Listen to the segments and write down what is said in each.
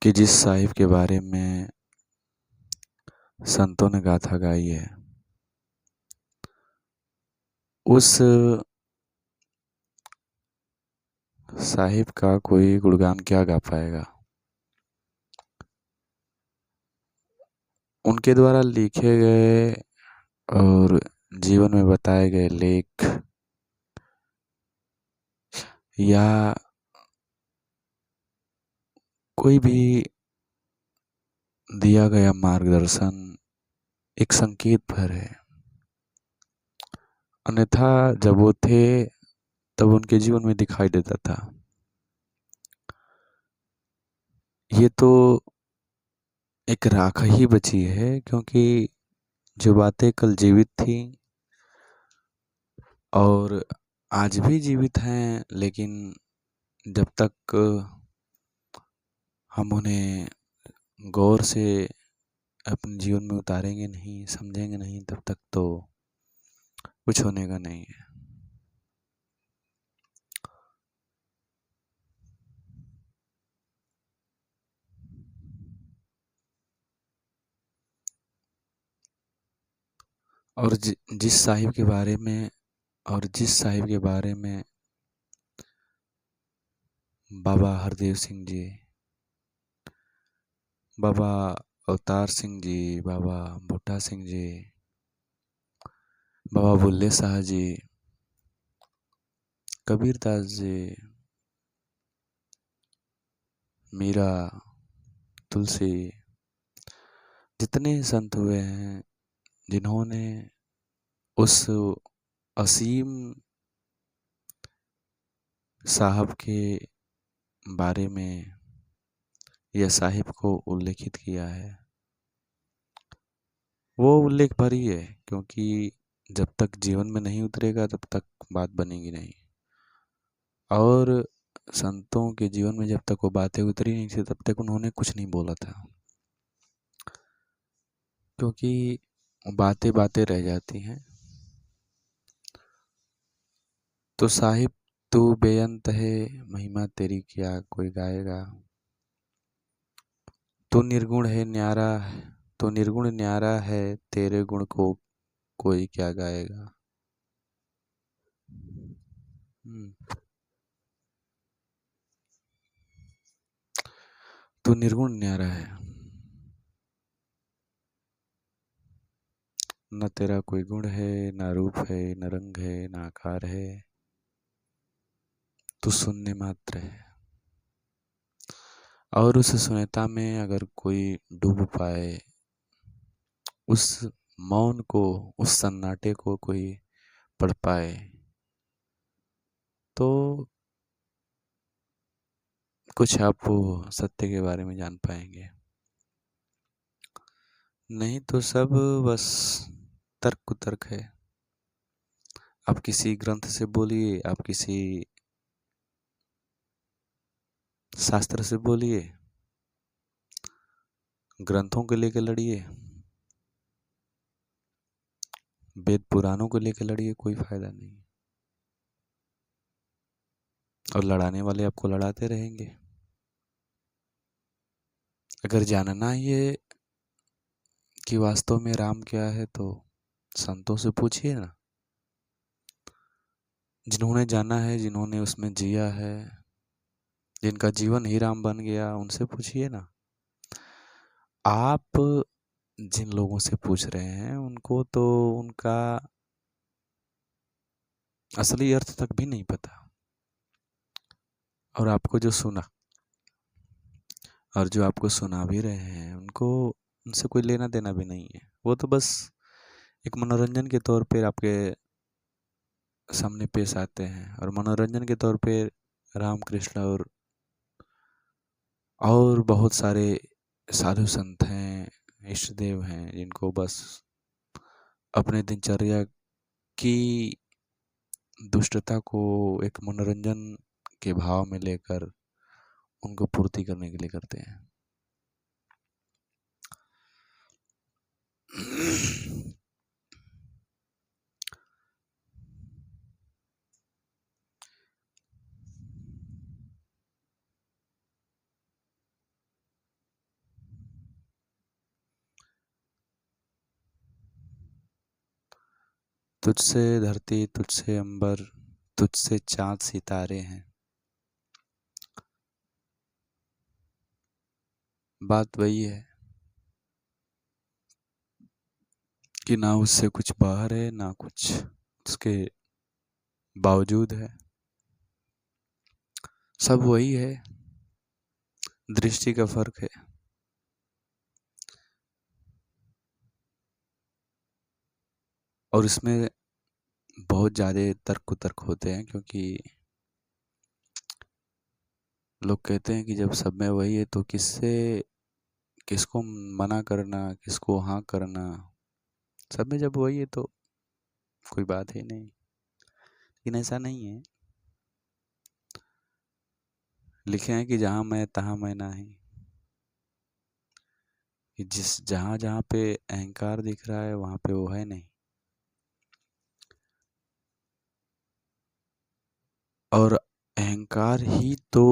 कि जिस साहिब के बारे में संतों ने गाथा गाई है, उस साहिब का कोई गुणगान क्या गा पाएगा। उनके द्वारा लिखे गए और जीवन में बताए गए लेख या कोई भी दिया गया मार्गदर्शन एक संकेत भर है। अन्यथा जब वो थे तब उनके जीवन में दिखाई देता था। ये तो एक राख ही बची है, क्योंकि जो बातें कल जीवित थी और आज भी जीवित हैं, लेकिन जब तक हम उन्हें गौर से अपने जीवन में उतारेंगे नहीं, समझेंगे नहीं, तब तक तो कुछ होने का नहीं है। और जिस साहिब के बारे में बाबा हरदेव सिंह जी, बाबा अवतार सिंह जी, बाबा बूटा सिंह जी, बाबा बुल्ले शाह जी, कबीर दास जी, मीरा, तुलसी, जितने संत हुए हैं जिन्होंने उस असीम साहब के बारे में या साहिब को उल्लेखित किया है, वो उल्लेख भरी है। क्योंकि जब तक जीवन में नहीं उतरेगा तब तक बात बनेगी नहीं। और संतों के जीवन में जब तक वो बातें उतरी नहीं थी तब तक उन्होंने कुछ नहीं बोला था, क्योंकि बातें बातें रह जाती हैं। तो साहिब तू बेअंत है, महिमा तेरी क्या कोई गाएगा। तू निर्गुण है न्यारा, तू निर्गुण न्यारा है, तेरे गुण को कोई क्या गाएगा। तू निर्गुण न्यारा है, न तेरा कोई गुण है, न रूप है, न रंग है, न आकार है, तू शून्य मात्र है। और उस शून्यता में अगर कोई डूब पाए, उस मौन को, उस सन्नाटे को कोई पढ़ पाए, तो कुछ आप वो सत्य के बारे में जान पाएंगे। नहीं तो सब बस तर्क कुतर्क है। आप किसी ग्रंथ से बोलिए, आप किसी शास्त्र से बोलिए, ग्रंथों को लेकर लड़िए, वेद पुराणों को लेकर लड़िए, कोई फायदा नहीं। और लड़ाने वाले आपको लड़ाते रहेंगे। अगर जानना ही है कि वास्तव में राम क्या है तो संतों से पूछिए ना, जिन्होंने जाना है, जिन्होंने उसमें जिया है, जिनका जीवन ही राम बन गया, उनसे पूछिए ना। आप जिन लोगों से पूछ रहे हैं उनको तो उनका असली अर्थ तक भी नहीं पता। और आपको जो सुना और जो आपको सुना भी रहे हैं उनको, उनसे कोई लेना देना भी नहीं है। वो तो बस एक मनोरंजन के तौर पे आपके सामने पेश आते हैं। और मनोरंजन के तौर पे राम कृष्ण और बहुत सारे साधु संत हैं, इष्ट देव हैं, जिनको बस अपने दिनचर्या की दुष्टता को एक मनोरंजन के भाव में लेकर उनको पूर्ति करने के लिए करते हैं। तुझसे धरती, तुझसे अंबर, तुझसे चाँद सितारे हैं। बात वही है कि ना उससे कुछ बाहर है, ना कुछ उसके बावजूद है। सब वही है, दृष्टि का फर्क है। और इसमें बहुत ज़्यादा तर्क होते हैं, क्योंकि लोग कहते हैं कि जब सब में वही है तो किसको मना करना, किसको हाँ करना। सब में जब वही है तो कोई बात ही नहीं। लेकिन ऐसा नहीं है। लिखे हैं कि जहाँ मैं तहाँ मैं नाही। कि जहाँ जहाँ पे अहंकार दिख रहा है वहाँ पे वो है नहीं। और अहंकार ही तो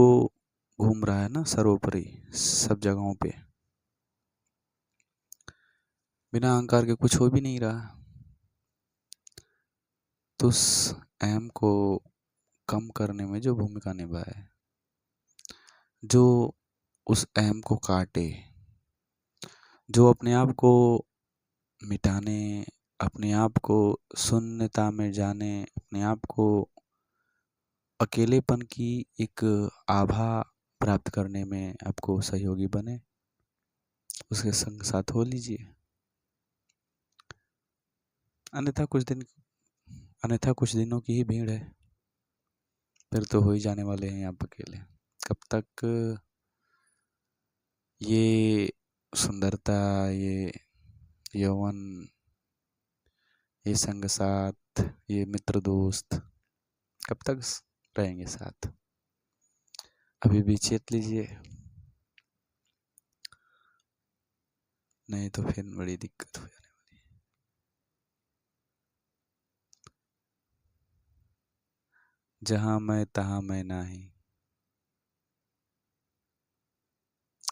घूम रहा है ना सर्वोपरि सब जगहों पे। बिना अहंकार के कुछ हो भी नहीं रहा। तो उस अहम को कम करने में जो भूमिका निभाए, जो उस अहम को काटे, जो अपने आप को मिटाने, अपने आप को शून्यता में जाने, अपने आप को अकेलेपन की एक आभा प्राप्त करने में आपको सहयोगी बने, उसके संग साथ हो लीजिए। अन्यथा कुछ दिनों की ही भीड़ है, फिर तो हो ही जाने वाले हैं आप अकेले। कब तक ये सुंदरता, ये यौवन, ये संग साथ, ये मित्र दोस्त कब तक रहेंगे साथ? अभी भी चेत लीजिए, नहीं तो फिर बड़ी दिक्कत हो जाने वाली है। जहाँ मैं तहाँ मैं नाही।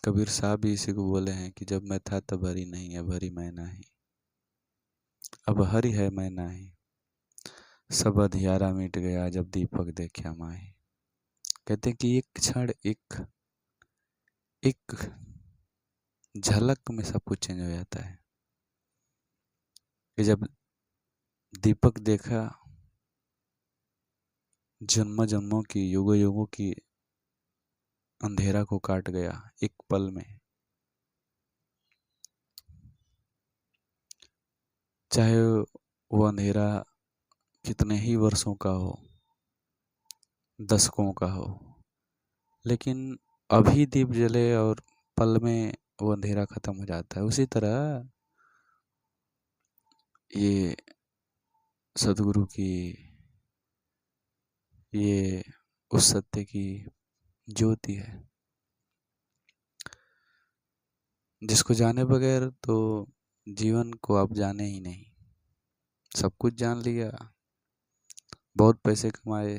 कबीर साहब भी इसी को बोले हैं कि जब मैं था तब हरि नहीं, अब हरि मैं नाही। अब हरि है मैं नाही, सब अंधियारा मिट गया जब दीपक देखा माही। कहते हैं कि एक क्षण, एक एक झलक में सब कुछ चेंज हो जाता है। कि जब दीपक देखा, जन्म जन्मों की, युगों युगों की अंधेरा को काट गया एक पल में। चाहे वो अंधेरा कितने ही वर्षों का हो, दशकों का हो, लेकिन अभी दीप जले और पल में वो अंधेरा खत्म हो जाता है। उसी तरह ये सदगुरु की, ये उस सत्य की ज्योति है, जिसको जाने बगैर तो जीवन को आप जाने ही नहीं। सब कुछ जान लिया, बहुत पैसे कमाए,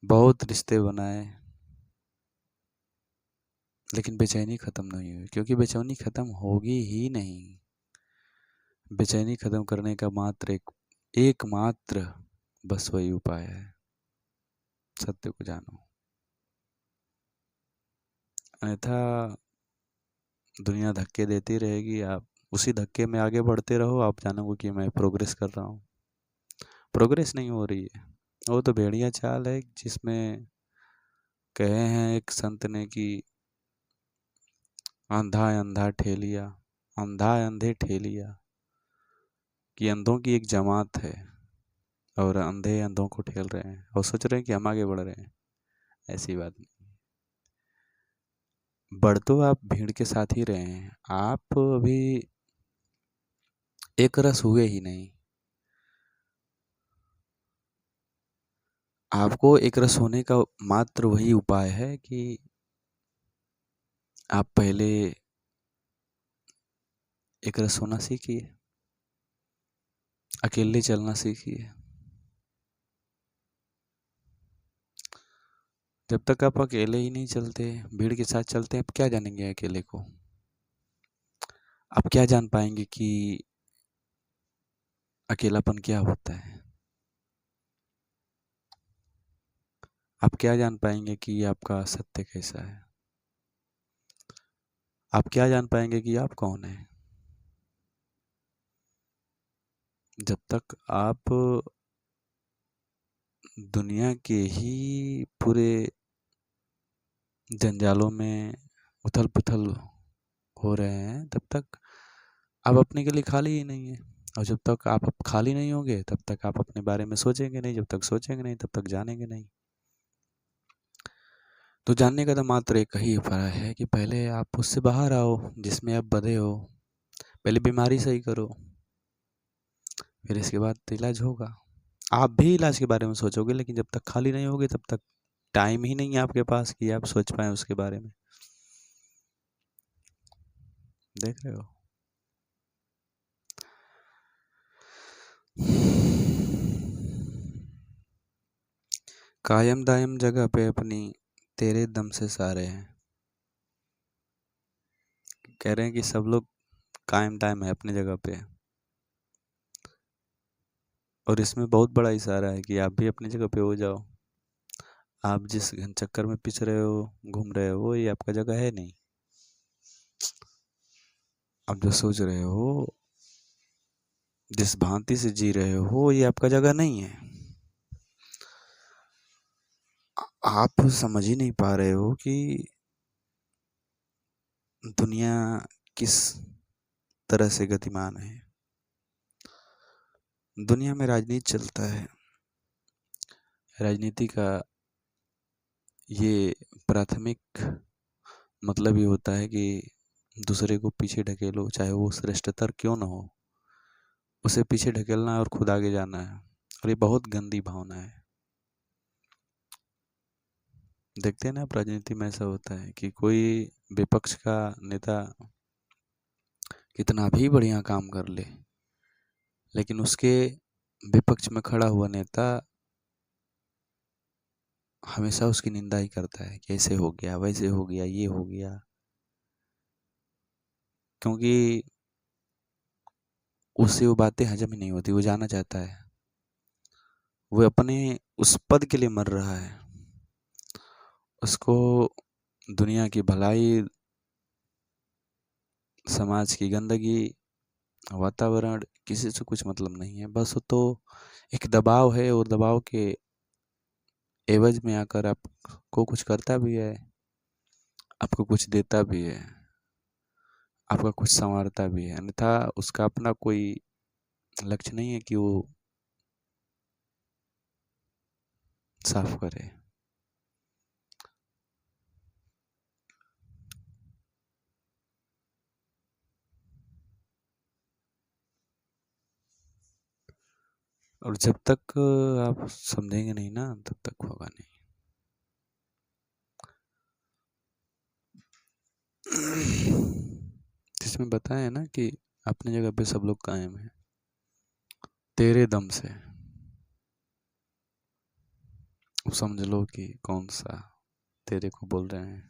बहुत रिश्ते बनाए, लेकिन बेचैनी खत्म नहीं हुई, क्योंकि बेचैनी खत्म होगी ही नहीं। बेचैनी खत्म करने का मात्र एकमात्र बस वही उपाय है, सत्य को जानो। अन्यथा दुनिया धक्के देती रहेगी, आप उसी धक्के में आगे बढ़ते रहो। आप जानोगे कि मैं प्रोग्रेस कर रहा हूँ, प्रोग्रेस नहीं हो रही है। वो तो भेड़िया चाल है, जिसमें कहे हैं एक संत ने कि अंधा अंधा ठेलिया, अंधा अंधे ठेलिया, कि अंधों की एक जमात है और अंधे अंधों को ठेल रहे हैं और सोच रहे हैं कि हम आगे बढ़ रहे हैं। ऐसी बात नहीं, बढ़ तो आप भीड़ के साथ ही रहे हैं। आप अभी एक रस हुए ही नहीं। आपको एक रस होने का मात्र वही उपाय है कि आप पहले एक रस होना सीखिए, अकेले चलना सीखिए। जब तक आप अकेले ही नहीं चलते, भीड़ के साथ चलते हैं, आप क्या जानेंगे अकेले को? आप क्या जान पाएंगे कि अकेलापन क्या होता है। आप क्या जान पाएंगे कि आपका सत्य कैसा है। आप क्या जान पाएंगे कि आप कौन हैं। जब तक आप दुनिया के ही पूरे जंजालों में उथल पुथल हो रहे हैं, तब तक आप अपने के लिए खाली ही नहीं है। और जब तक आप खाली नहीं होंगे, तब तक आप अपने बारे में सोचेंगे नहीं। जब तक सोचेंगे नहीं, तब तक जानेंगे नहीं। तो जानने का तो मात्र एक ही उपाय है कि पहले आप उससे बाहर आओ जिसमें आप बंधे हो। पहले बीमारी सही करो, फिर इसके बाद तो इलाज होगा। आप भी इलाज के बारे में सोचोगे, लेकिन जब तक खाली नहीं होगे, तब तक टाइम ही नहीं है आपके पास कि आप सोच पाए उसके बारे में। देख रहे हो। कायम दायम जगह पे अपनी, तेरे दम से सारे हैं। कह रहे हैं कि सब लोग कायम दायम है अपनी जगह पे। और इसमें बहुत बड़ा इशारा है कि आप भी अपनी जगह पे हो जाओ। आप जिस घन चक्कर में पिस रहे हो, घूम रहे हो, वो ये आपका जगह है नहीं। आप जो सोच रहे हो, जिस भांति से जी रहे हो, ये आपका जगह नहीं है। आप समझ ही नहीं पा रहे हो कि दुनिया किस तरह से गतिमान है। दुनिया में राजनीति चलता है। राजनीति का ये प्राथमिक मतलब ये होता है कि दूसरे को पीछे ढकेलो, चाहे वो श्रेष्ठतर क्यों ना हो, उसे पीछे ढकेलना है और खुद आगे जाना है। और ये बहुत गंदी भावना है। देखते हैं ना, राजनीति में ऐसा होता है कि कोई विपक्ष का नेता कितना भी बढ़िया काम कर ले, लेकिन उसके विपक्ष में खड़ा हुआ नेता हमेशा उसकी निंदा ही करता है कि ऐसे हो गया, वैसे हो गया, ये हो गया। क्योंकि उससे वो बातें हजम ही नहीं होती। वो जाना चाहता है, वो अपने उस पद के लिए मर रहा है। उसको दुनिया की भलाई, समाज की गंदगी, वातावरण, किसी से कुछ मतलब नहीं है। बस वो तो एक दबाव है, और दबाव के एवज में आकर आपको कुछ करता भी है, आपको कुछ देता भी है, आपका कुछ संवारता भी है। अन्यथा उसका अपना कोई लक्ष्य नहीं है कि वो साफ करे। और जब तक आप समझेंगे नहीं ना, तब तक होगा नहीं। जिसमें बताया ना कि अपनी जगह पे सब लोग कायम है तेरे दम से। अब समझ लो कि कौन सा तेरे को बोल रहे हैं।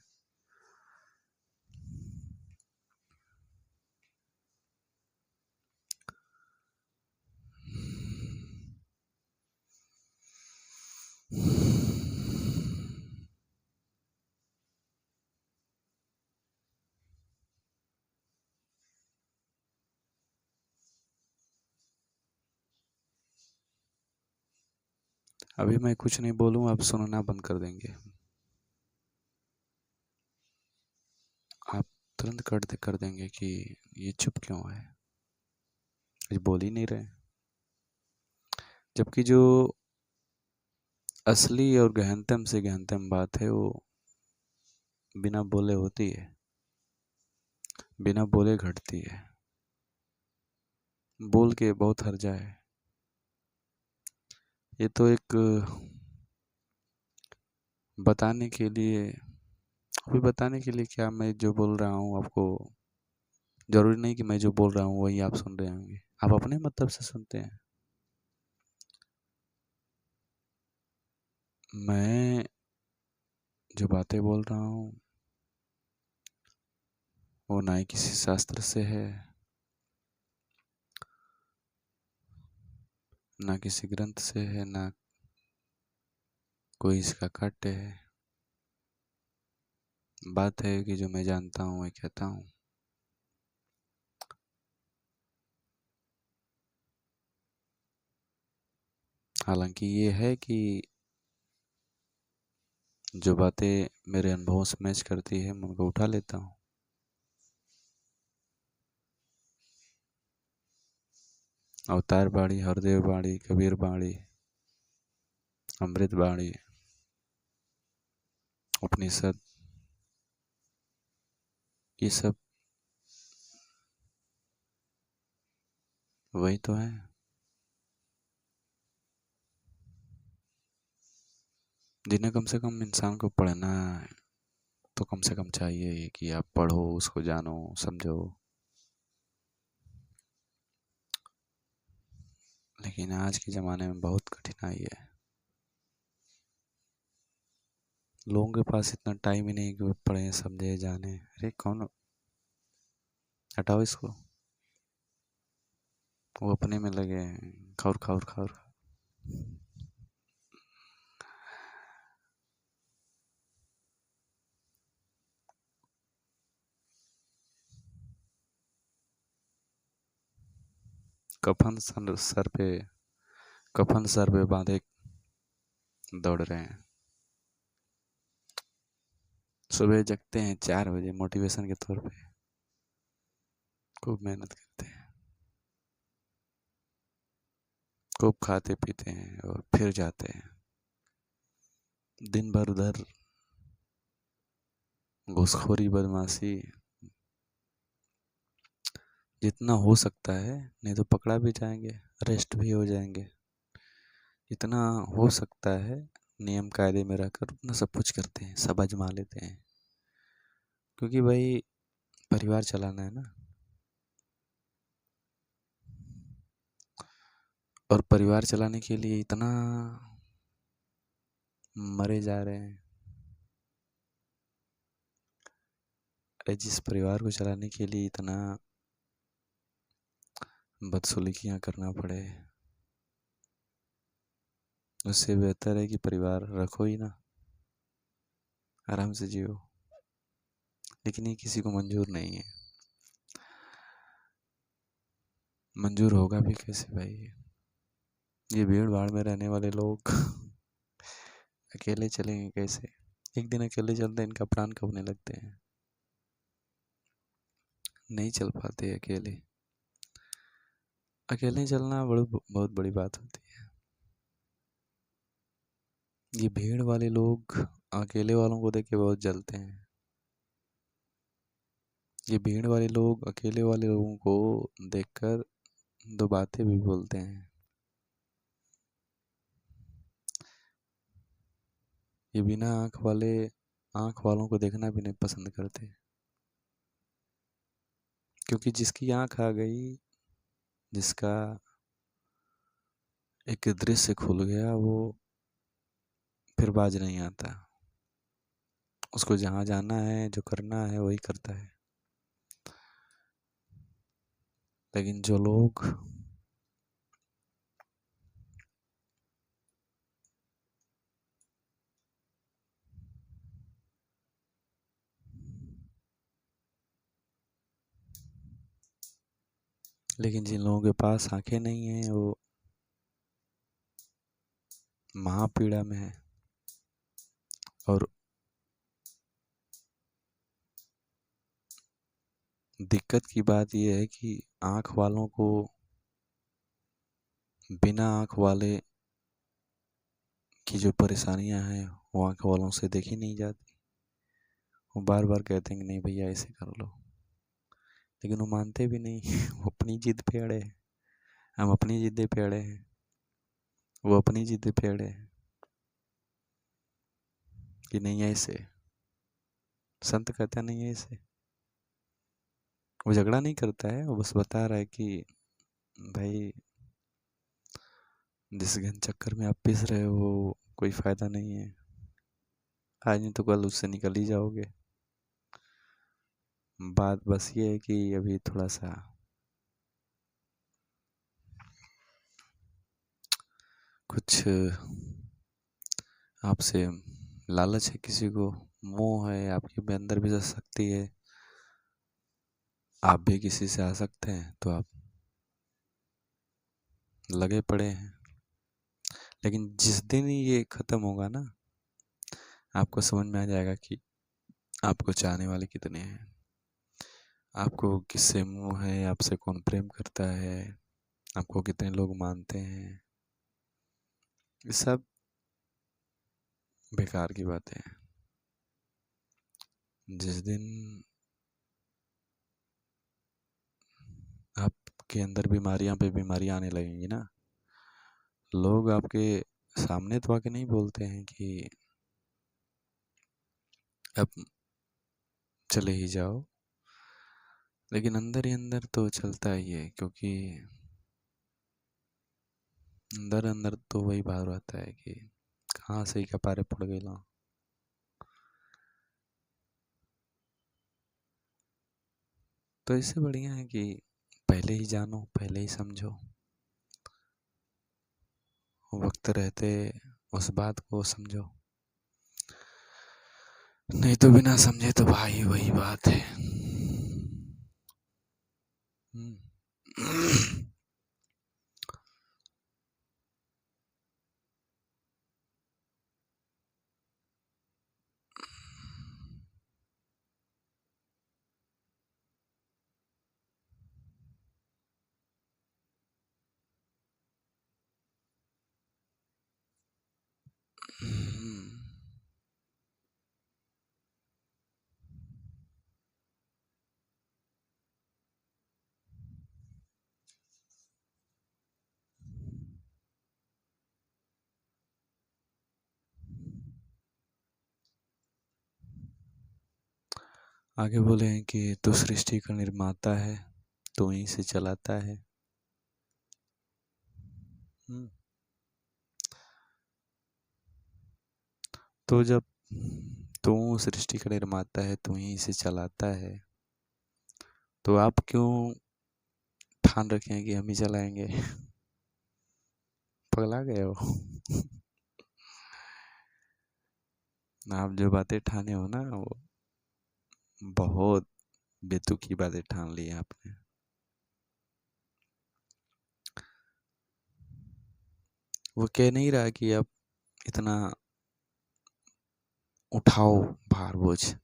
अभी मैं कुछ नहीं बोलूँ, आप सुनना बंद कर देंगे। आप तुरंत कर देंगे कि ये चुप क्यों है, ये बोल ही नहीं रहे। जबकि जो असली और गहनतम से गहनतम बात है, वो बिना बोले होती है, बिना बोले घटती है। बोल के बहुत हर्जा है। ये तो एक बताने के लिए, अभी बताने के लिए क्या, मैं जो बोल रहा हूँ आपको जरूरी नहीं कि मैं जो बोल रहा हूँ वही आप सुन रहे होंगे। आप अपने मतलब से सुनते हैं। मैं जो बातें बोल रहा हूँ वो ना ही किसी शास्त्र से है, ना किसी ग्रंथ से है, ना कोई इसका काट्य है। बात है कि जो मैं जानता हूँ मैं कहता हूँ। हालांकि ये है कि जो बातें मेरे अनुभवों से मैच करती है मैं उनको उठा लेता हूँ। अवतार बाणी, हरदेव बाणी, कबीर बाणी, अमृत बाणी, उपनिषद, ये सब वही तो है। जिन्हें कम से कम इंसान को पढ़ना है, तो कम से कम चाहिए कि आप पढ़ो, उसको जानो, समझो। लेकिन आज के ज़माने में बहुत कठिनाई है। लोगों के पास इतना टाइम ही नहीं कि वो पढ़े, समझे, जाने। अरे कौन, हटाओ इसको, वो अपने में लगे हैं, खौर खौर खौर। कफन सर पे, कफन सर पे बांधे दौड़ रहे हैं। सुबह जगते हैं 4 बजे मोटिवेशन के तौर पे, खूब मेहनत करते हैं, खूब खाते पीते हैं और फिर जाते हैं। दिन भर उधर घूसखोरी, बदमाशी, जितना हो सकता है, नहीं तो पकड़ा भी जाएंगे, अरेस्ट भी हो जाएंगे। जितना हो सकता है नियम कायदे में रहकर उतना सब कुछ करते हैं, सब आजमा लेते हैं। क्योंकि भाई परिवार चलाना है ना, और परिवार चलाने के लिए इतना मरे जा रहे हैं। अरे जिस परिवार को चलाने के लिए इतना बदसलूकियाँ करना पड़े, उससे बेहतर है कि परिवार रखो ही ना, आराम से जियो। लेकिन ये किसी को मंजूर नहीं है। मंजूर होगा भी कैसे भाई? ये भीड़ भाड़ में रहने वाले लोग अकेले चलेंगे कैसे? एक दिन अकेले चलते इनका प्राण कंपने लगते हैं, नहीं चल पाते अकेले। अकेले चलना बहुत बड़ी बात होती है। ये भीड़ वाले लोग अकेले वालों को देख के बहुत जलते हैं। ये भीड़ वाले लोग अकेले वाले लोगों को देखकर दो बातें भी बोलते हैं। ये बिना आंख वालों को देखना भी नहीं पसंद करते। क्योंकि जिसकी आंख आ गई, जिसका एक दृश्य खुल गया, वो फिर बाज नहीं आता। उसको जहाँ जाना है, जो करना है वही करता है। लेकिन जो लोग लेकिन जिन लोगों के पास आंखें नहीं हैं, वो महापीड़ा में है। और दिक्कत की बात यह है कि आंख वालों को बिना आंख वाले की जो परेशानियां हैं वो आंख वालों से देखी नहीं जाती। वो बार बार कहते हैं कि नहीं भैया ऐसे कर लो, लेकिन वो मानते भी नहीं वो अपनी जिद पे अड़े हैं, हम अपनी जिद पे अड़े हैं, वो अपनी जिद पे अड़े हैं कि नहीं ऐसे। संत कहता नहीं ऐसे। वो झगड़ा नहीं करता है, वो बस बता रहा है कि भाई जिस घन चक्कर में आप पिस रहे हो कोई फायदा नहीं है, आज नहीं तो कल उससे निकल ही जाओगे। बात बस ये है कि अभी थोड़ा सा कुछ आपसे लालच है, किसी को मोह है, आपके भी अंदर भी शक्ति है, आप भी किसी से आ सकते हैं, तो आप लगे पड़े हैं। लेकिन जिस दिन ही ये खत्म होगा ना, आपको समझ में आ जाएगा कि आपको चाहने वाले कितने हैं, आपको किससे मोह है, आपसे कौन प्रेम करता है, आपको कितने लोग मानते हैं। ये सब बेकार की बातें हैं। जिस दिन आपके अंदर बीमारियां पे बीमारियां आने लगेंगी ना, लोग आपके सामने तो आके नहीं बोलते हैं कि अब चले ही जाओ, लेकिन अंदर ही अंदर तो चलता ही है, क्योंकि अंदर अंदर तो वही भाव रहता है कि कहाँ से ही कपारे पड़ गए ला। तो इससे बढ़िया है कि पहले ही जानो, पहले ही समझो, वक्त रहते उस बात को समझो, नहीं तो बिना समझे तो भाई वही बात है। आगे बोले हैं कि तू सृष्टि का निर्माता है, तू ही से चलाता है। तो जब तू सृष्टि का निर्माता है, तू ही से चलाता है, तो आप क्यों ठान रखे हैं कि हम ही चलाएंगे? पगला गए हो? आप जो बातें ठाने हो ना, वो बहुत बेतुकी बातें ठान ली है आपने। वो कह नहीं रहा कि आप इतना उठाओ भार बोझ,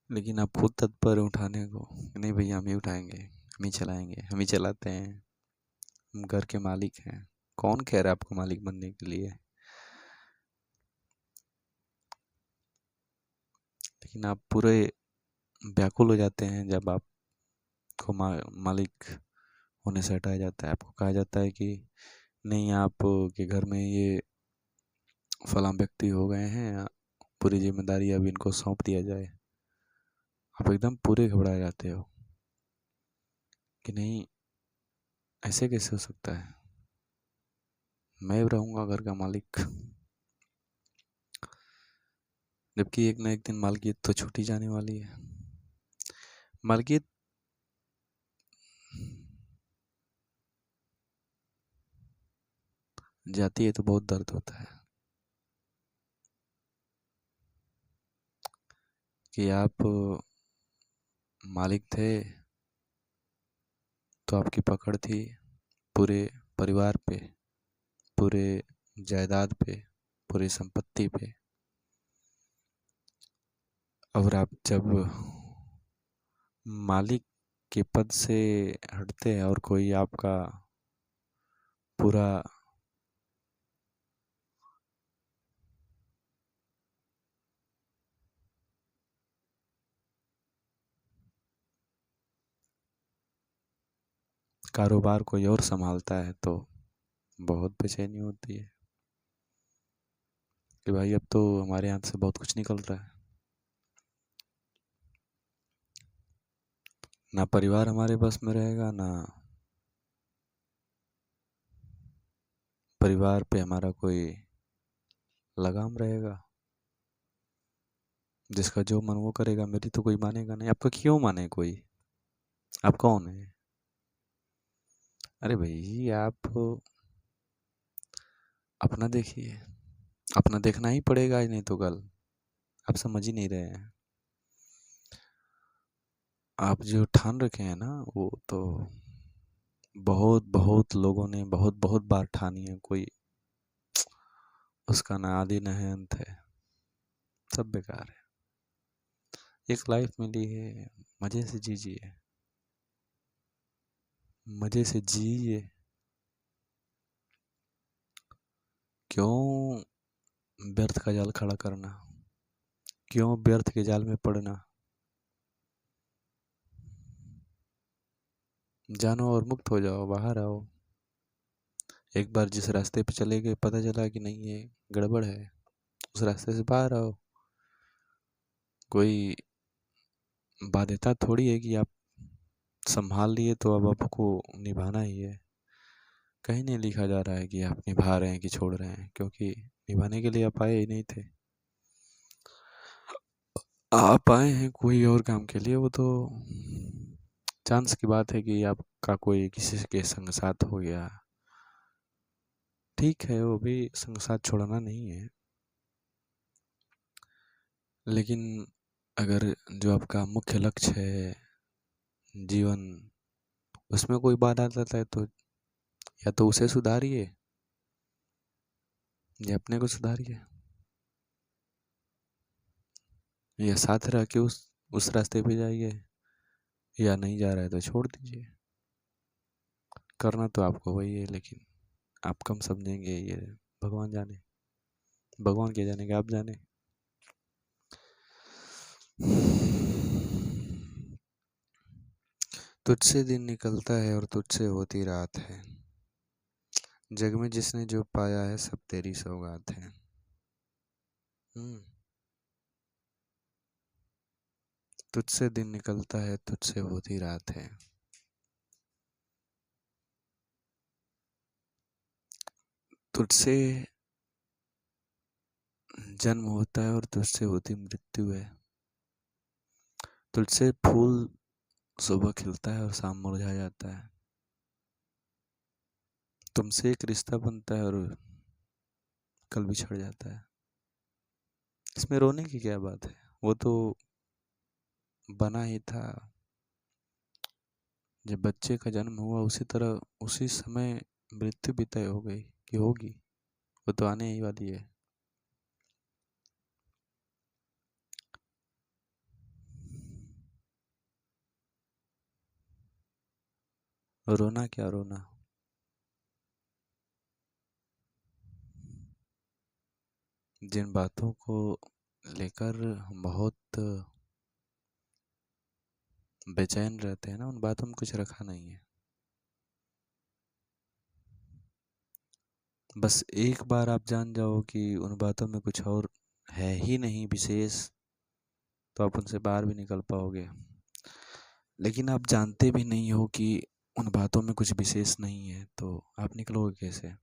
लेकिन आप खुद तत्पर उठाने को, नहीं भैया हम ही उठाएंगे, हम ही चलाएंगे, हम ही चलाते हैं, हम घर के मालिक हैं। कौन कह रहा है आपको मालिक बनने के लिए? लेकिन आप पूरे व्याकुल हो जाते हैं जब आपको मालिक होने से हटाया जाता है। आपको कहा जाता है कि नहीं, आप के घर में ये फलां व्यक्ति हो गए हैं, पूरी जिम्मेदारी अब इनको सौंप दिया जाए। आप एकदम पूरे घबरा जाते हो कि नहीं, ऐसे कैसे हो सकता है, मैं रहूंगा घर का मालिक। जबकि एक ना एक दिन मालकियत तो छूटी जाने वाली है। मालकियत जाती है तो बहुत दर्द होता है कि आप मालिक थे तो आपकी पकड़ थी पूरे परिवार पे, पूरे जायदाद पे, पूरी संपत्ति पे। और आप जब मालिक के पद से हटते हैं और कोई आपका पूरा कारोबार कोई और संभालता है, तो बहुत बेचैनी होती है कि भाई अब तो हमारे हाथ से बहुत कुछ निकल रहा है, ना परिवार हमारे बस में रहेगा, ना परिवार पे हमारा कोई लगाम रहेगा। जिसका जो मन वो करेगा, मेरी तो कोई मानेगा नहीं। आपका क्यों माने कोई? आप कौन है? अरे भाई आप अपना देखिए, अपना देखना ही पड़ेगा आज नहीं तो कल। आप समझ ही नहीं रहे हैं। आप जो ठान रखे हैं ना, वो तो बहुत बहुत लोगों ने बहुत बहुत बार ठानी है, कोई उसका ना आदि ना है अंत है, सब बेकार है। एक लाइफ मिली है, मजे से जीजिए, मजे से जिए। क्यों व्यर्थ का जाल खड़ा करना, क्यों व्यर्थ के जाल में पड़ना। जानो और मुक्त हो जाओ, बाहर आओ। एक बार जिस रास्ते पे चले गए, पता चला कि नहीं ये गड़बड़ है, उस रास्ते से बाहर आओ। कोई बाध्यता थोड़ी है कि आप संभाल लिए तो अब आपको निभाना ही है। कहीं नहीं लिखा जा रहा है कि आप निभा रहे हैं कि छोड़ रहे हैं, क्योंकि निभाने के लिए आप आए ही नहीं थे। आप आए हैं कोई और काम के लिए, वो तो चांस की बात है कि आपका कोई किसी के संग साथ हो गया, ठीक है, वो भी संग साथ छोड़ना नहीं है। लेकिन अगर जो आपका मुख्य लक्ष्य है जीवन, उसमें कोई बाधा आता है तो या तो उसे सुधारिए या अपने को सुधारिए, या साथ रह के उस रास्ते पे जाइए, या नहीं जा रहा है तो छोड़ दीजिए। करना तो आपको वही है, लेकिन आप कम समझेंगे ये भगवान जाने, भगवान के जाने के आप जाने। तुझसे दिन निकलता है और तुझसे होती रात है, जग में जिसने जो पाया है सब तेरी सौगात है। हम्म। तुझसे दिन निकलता है, तुझसे होती रात है, तुझसे जन्म होता है और तुझसे होती मृत्यु है, तुझसे फूल सुबह खिलता है और शाम मुरझा जाता है, तुमसे एक रिश्ता बनता है और कल बिछड़ जाता है। इसमें रोने की क्या बात है, वो तो बना ही था। जब बच्चे का जन्म हुआ उसी तरह उसी समय मृत्यु भी तय हो गई कि होगी, वो तो आने ही वाली है। रोना क्या रोना, जिन बातों को लेकर हम बहुत बेचैन रहते हैं ना, उन बातों में कुछ रखा नहीं है। बस एक बार आप जान जाओ कि उन बातों में कुछ और है ही नहीं विशेष, तो आप उनसे बाहर भी निकल पाओगे। लेकिन आप जानते भी नहीं हो कि उन बातों में कुछ विशेष नहीं है, तो आप निकलोगे कैसे।